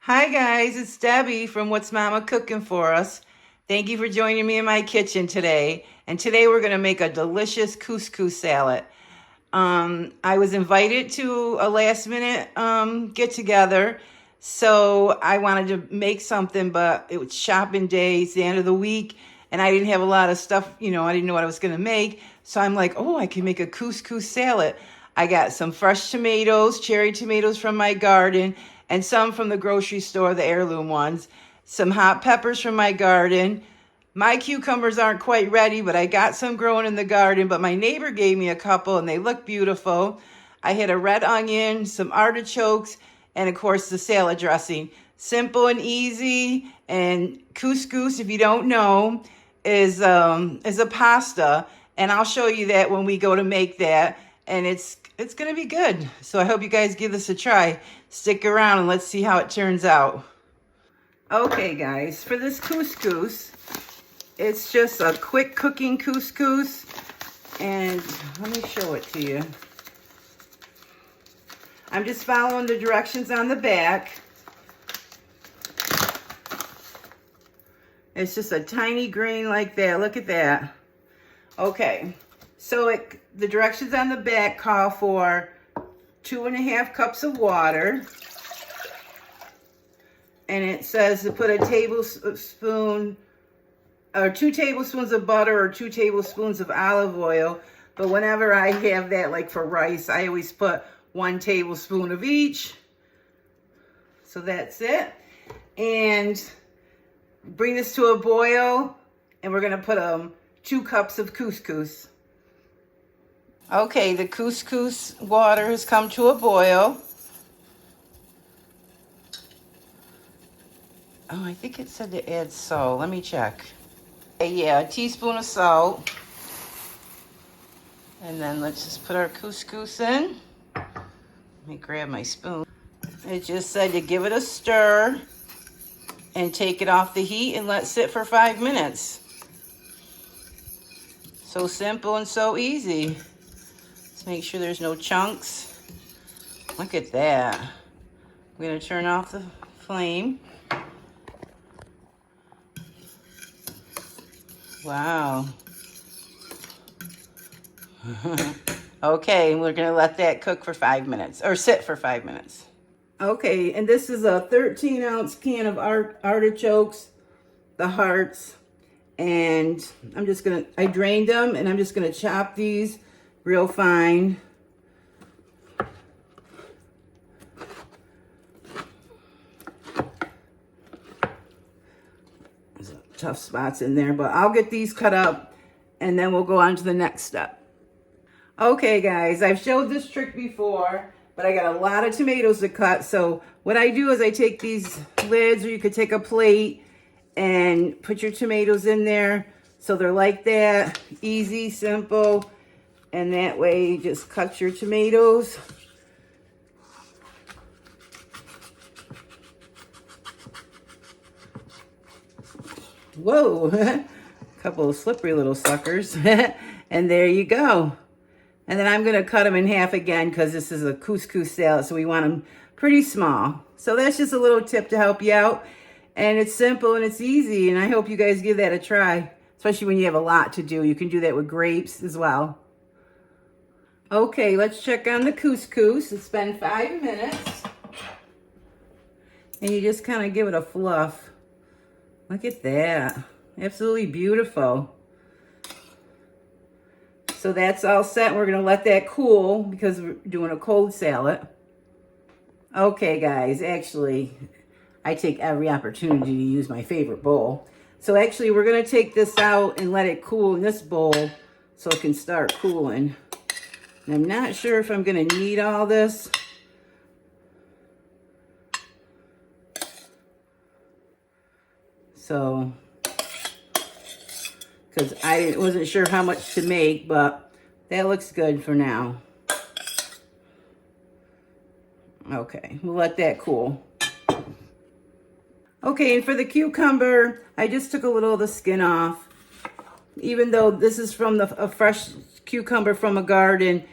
Hi guys, it's Debbie from What's Mama Cooking For Us. Thank you for joining me in my kitchen today. And today we're going to make a delicious couscous salad. I was invited to a last minute get together. So I wanted to make something, but it was shopping day, it's the end of the week, and I didn't have a lot of stuff, I didn't know what I was going to make. So I'm like, oh, I can make a couscous salad. I got some fresh tomatoes, cherry tomatoes from my garden, and some from the grocery store, the heirloom ones. Some hot peppers from my garden. My cucumbers aren't quite ready, but I got some growing in the garden, but my neighbor gave me a couple and they look beautiful. I had a red onion, some artichokes, and of course the salad dressing. Simple and easy. And couscous, if you don't know, is a pasta, and I'll show you that when we go to make that, and it's gonna be good. So I hope you guys give this a try. Stick around and let's see how it turns out. Okay guys, for this couscous, it's just a quick cooking couscous, and let me show it to you. I'm just following the directions on the back. It's just a tiny grain like that. Look at that. Okay, so the directions on the back call for 2.5 cups of water. And it says to put a tablespoon or 2 tablespoons of butter or 2 tablespoons of olive oil. But whenever I have that, like for rice, I always put 1 tablespoon of each. So that's it. And bring this to a boil, and we're gonna put 2 cups of couscous. Okay, the couscous water has come to a boil. Oh, I think it said to add salt. Let me check. Yeah, a teaspoon of salt. And then let's just put our couscous in. Let me grab my spoon. It just said to give it a stir and take it off the heat and let it sit for 5 minutes. So simple and so easy. Let's make sure there's no chunks. Look at that. I'm gonna turn off the flame. Wow. Okay, we're gonna let that cook for 5 minutes, or sit for 5 minutes. Okay, and this is a 13-ounce can of artichokes, the hearts, and I drained them, and I'm just gonna chop these real fine. There's tough spots in there, but I'll get these cut up, and then we'll go on to the next step. Okay guys, I've showed this trick before, but I got a lot of tomatoes to cut. So what I do is I take these lids, or you could take a plate and put your tomatoes in there. So they're like that, easy, simple. And that way you just cut your tomatoes. Whoa, a couple of slippery little suckers. And there you go. And then I'm going to cut them in half again because this is a couscous salad, so we want them pretty small. So that's just a little tip to help you out. And it's simple and it's easy, and I hope you guys give that a try, especially when you have a lot to do. You can do that with grapes as well. Okay, let's check on the couscous. It's been 5 minutes. And you just kind of give it a fluff. Look at that. Absolutely beautiful. So that's all set. We're going to let that cool because we're doing a cold salad. Okay, guys, actually, I take every opportunity to use my favorite bowl. So actually, we're going to take this out and let it cool in this bowl so it can start cooling. And I'm not sure if I'm going to need all this. So, because I wasn't sure how much to make, but that looks good for now. Okay, we'll let that cool. Okay, and for the cucumber, I just took a little of the skin off. Even though this is from a fresh cucumber from a garden,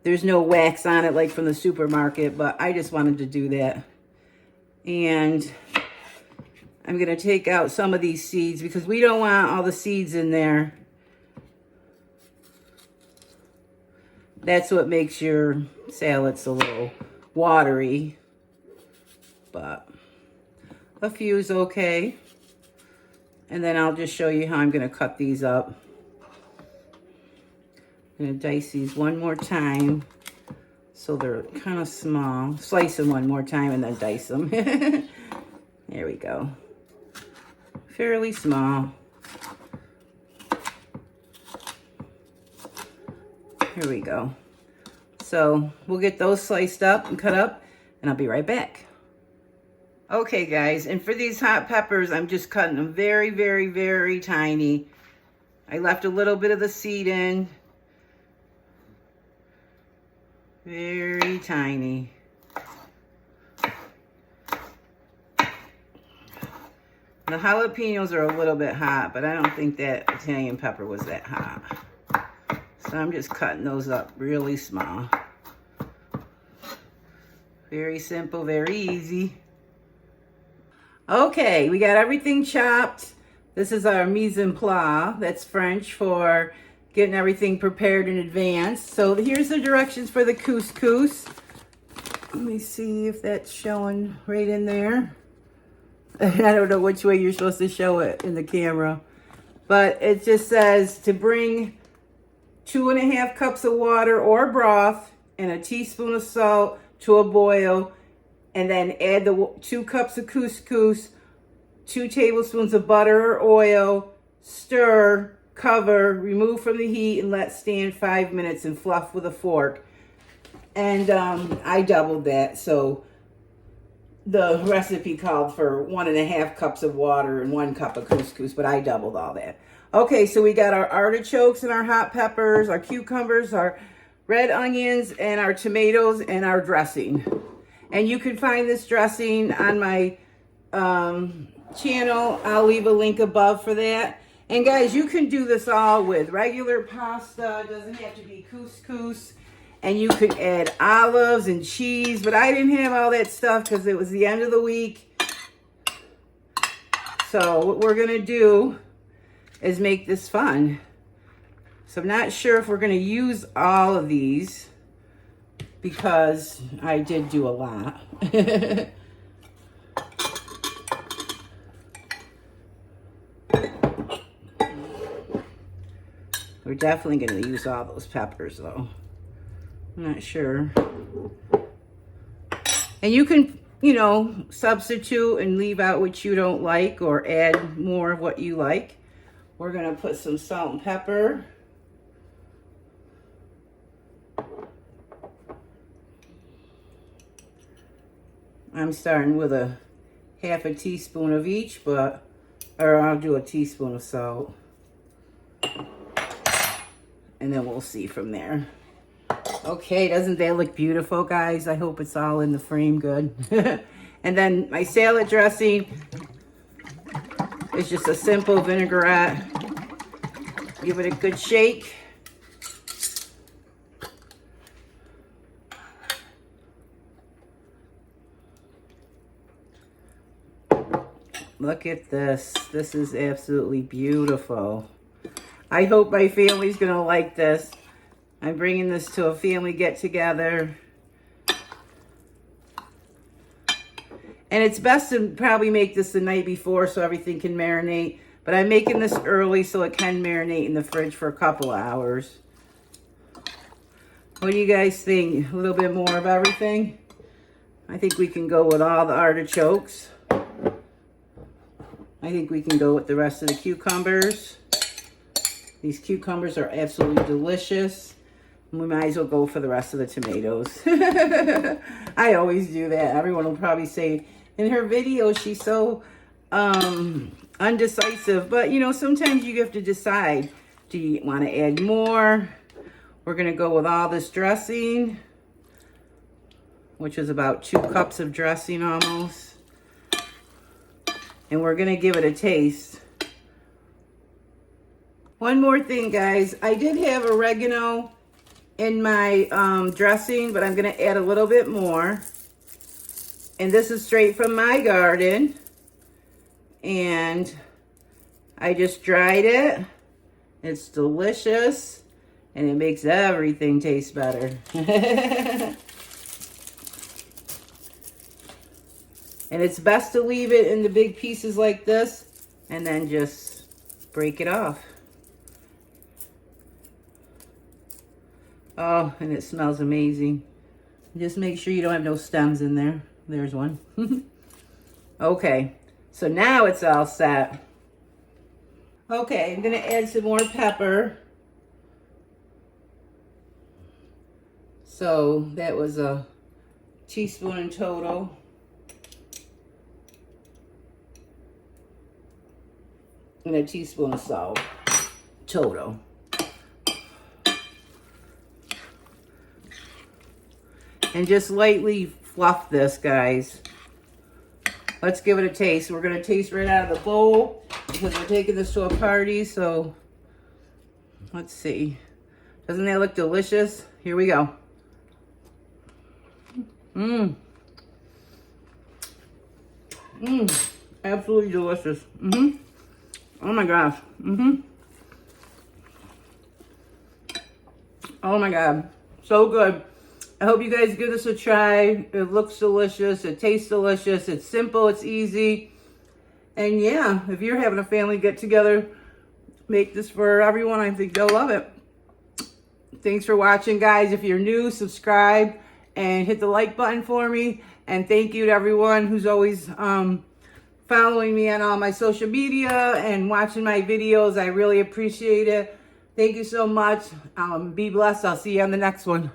there's no wax on it like from the supermarket, but I just wanted to do that. And I'm going to take out some of these seeds because we don't want all the seeds in there. That's what makes your salads a little watery. But a few is okay. And then I'll just show you how I'm going to cut these up. I'm going to dice these one more time so they're kind of small. Slice them one more time and then dice them. There we go. Fairly small. Here we go. So we'll get those sliced up and cut up, and I'll be right back. Okay, guys, and for these hot peppers, I'm just cutting them very, very, very tiny. I left a little bit of the seed in. Very tiny. The jalapenos are a little bit hot, but I don't think that Italian pepper was that hot. So I'm just cutting those up really small. Very simple, very easy. Okay, we got everything chopped. This is our mise en place. That's French for getting everything prepared in advance. So here's the directions for the couscous. Let me see if that's showing right in there. I don't know which way you're supposed to show it in the camera. But it just says to bring 2.5 cups of water or broth and a teaspoon of salt to a boil, and then add the 2 cups of couscous, 2 tablespoons of butter or oil, stir, cover, remove from the heat, and let stand 5 minutes and fluff with a fork. And I doubled that, so the recipe called for 1.5 cups of water and 1 cup of couscous, but I doubled all that. Okay, so we got our artichokes and our hot peppers, our cucumbers, our red onions, and our tomatoes, and our dressing. And you can find this dressing on my channel. I'll leave a link above for that. And guys, you can do this all with regular pasta. It doesn't have to be couscous. And you could add olives and cheese, but I didn't have all that stuff because it was the end of the week. So what we're gonna do is make this fun. So I'm not sure if we're gonna use all of these because I did do a lot. We're definitely gonna use all those peppers though. I'm not sure. And you can, you know, substitute and leave out what you don't like or add more of what you like. We're gonna put some salt and pepper. I'm starting with a 1/2 teaspoon of each, or I'll do a teaspoon of salt. And then we'll see from there. Okay, doesn't that look beautiful, guys? I hope it's all in the frame good. And then my salad dressing is just a simple vinaigrette. Give it a good shake. Look at this. This is absolutely beautiful. I hope my family's gonna like this. I'm bringing this to a family get-together. And it's best to probably make this the night before so everything can marinate. But I'm making this early so it can marinate in the fridge for a couple of hours. What do you guys think? A little bit more of everything? I think we can go with all the artichokes. I think we can go with the rest of the cucumbers. These cucumbers are absolutely delicious. We might as well go for the rest of the tomatoes. I always do that. Everyone will probably say, in her video, she's so undecisive. But, you know, sometimes you have to decide. Do you want to add more? We're going to go with all this dressing, which is about 2 cups of dressing almost. And we're going to give it a taste. One more thing, guys. I did have oregano in my dressing, but I'm going to add a little bit more. And this is straight from my garden. And I just dried it. It's delicious. And it makes everything taste better. And it's best to leave it in the big pieces like this and then just break it off. Oh, and it smells amazing. Just make sure you don't have no stems in there. There's one. Okay, so now it's all set. Okay, I'm gonna add some more pepper. So that was a teaspoon in total. And a teaspoon of salt total. And just lightly fluff this, guys. Let's give it a taste. We're gonna taste right out of the bowl because we're taking this to a party, so let's see. Doesn't that look delicious? Here we go. Mmm. Mmm. Absolutely delicious. Mm-hmm. Oh my gosh. Mm-hmm. Oh my God. So good. I hope you guys give this a try. It looks delicious. It tastes delicious. It's simple. It's easy. And yeah, if you're having a family get together, make this for everyone. I think they'll love it. Thanks for watching, guys. If you're new, subscribe and hit the like button for me. And thank you to everyone who's always following me on all my social media and watching my videos. I really appreciate it. Thank you so much. Be blessed. I'll see you on the next one.